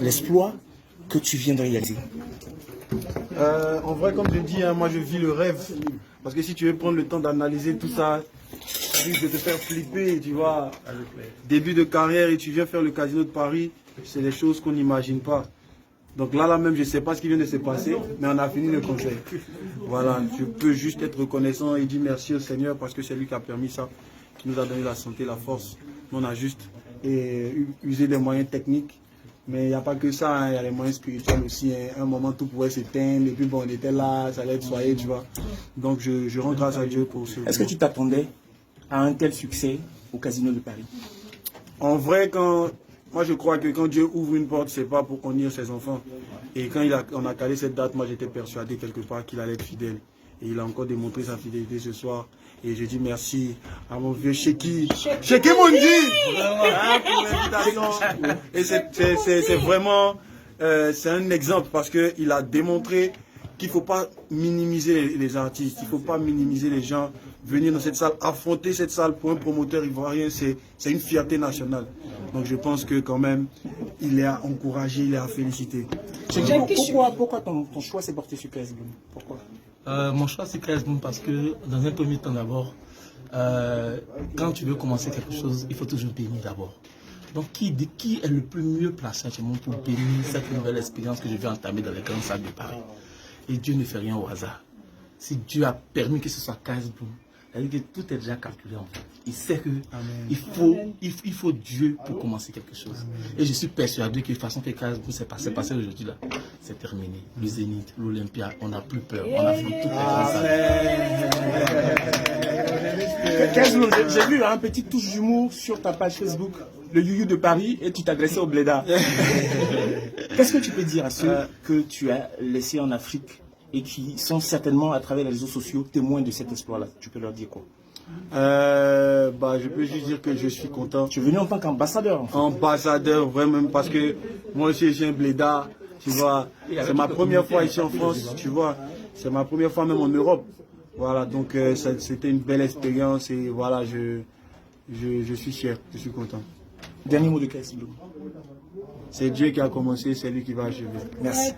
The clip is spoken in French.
l'exploit que tu viens de réaliser? En vrai, comme je dis, hein, moi je vis le rêve. Parce que si tu veux prendre le temps d'analyser tout ça, ça risque de te faire flipper, tu vois. Début de carrière et tu viens faire le Casino de Paris, c'est des choses qu'on n'imagine pas. Donc là même, je ne sais pas ce qui vient de se passer, mais on a fini le concert. Voilà, je peux juste être reconnaissant et dire merci au Seigneur parce que c'est lui qui a permis ça, qui nous a donné la santé, la force. On a juste usé des moyens techniques. Mais il n'y a pas que ça, hein, il y a les moyens spirituels aussi. Hein. À un moment, tout pouvait s'éteindre, et puis bon, on était là, ça allait être soyé, tu vois. Donc je rends grâce à Dieu pour ce. Est-ce que tu t'attendais à un tel succès au Casino de Paris? En vrai, moi je crois que quand Dieu ouvre une porte, c'est pas pour conduire ses enfants. Et quand on a calé cette date, moi j'étais persuadé quelque part qu'il allait être fidèle. Et il a encore démontré sa fidélité ce soir. Et je dis merci à mon vieux Cheki. Cheki Mondi pour l'invitation. Et c'est vraiment c'est un exemple parce qu'il a démontré qu'il ne faut pas minimiser les artistes, il ne faut pas minimiser les gens. Venir dans cette salle, affronter cette salle pour un promoteur ivoirien, c'est une fierté nationale. Donc je pense que quand même, il est à encourager, il est à féliciter. Pourquoi ton choix s'est porté sur KS Bloom? Pourquoi? Mon choix c'est KS Bloom parce que dans un premier temps d'abord, quand tu veux commencer quelque chose, il faut toujours bénir d'abord. Donc qui est le plus mieux placé actuellement pour bénir cette nouvelle expérience que je vais entamer dans les grandes salles de Paris? Et Dieu ne fait rien au hasard. Si Dieu a permis que ce soit KS Bloom, c'est-à-dire que tout est déjà calculé en fait. Il sait que il faut Dieu pour commencer quelque chose. Amen. Et je suis persuadé que de toute façon que KS Bloom s'est passé aujourd'hui là, c'est terminé. Le Zénith, l'Olympia, on n'a plus peur. On a fait toutes les KS Bloom, j'ai vu un petit touche d'humour sur ta page Facebook, le You de Paris, et tu t'adressais au Bléda. Qu'est-ce que tu peux dire à ceux que tu as laissés en Afrique et qui sont certainement, à travers les réseaux sociaux, témoins de cet exploit-là? Tu peux leur dire quoi? Je peux juste dire que je suis content. Tu es venu en tant qu'ambassadeur. Ambassadeur, vraiment, parce que moi aussi j'ai un Bléda, tu vois. C'est ma première fois ici en France, tu vois. C'est ma première fois même en Europe. Voilà, donc c'était une belle expérience et voilà, je suis fier, je suis content. Dernier mot de KS Bloom. C'est Dieu qui a commencé, c'est lui qui va achever. Merci.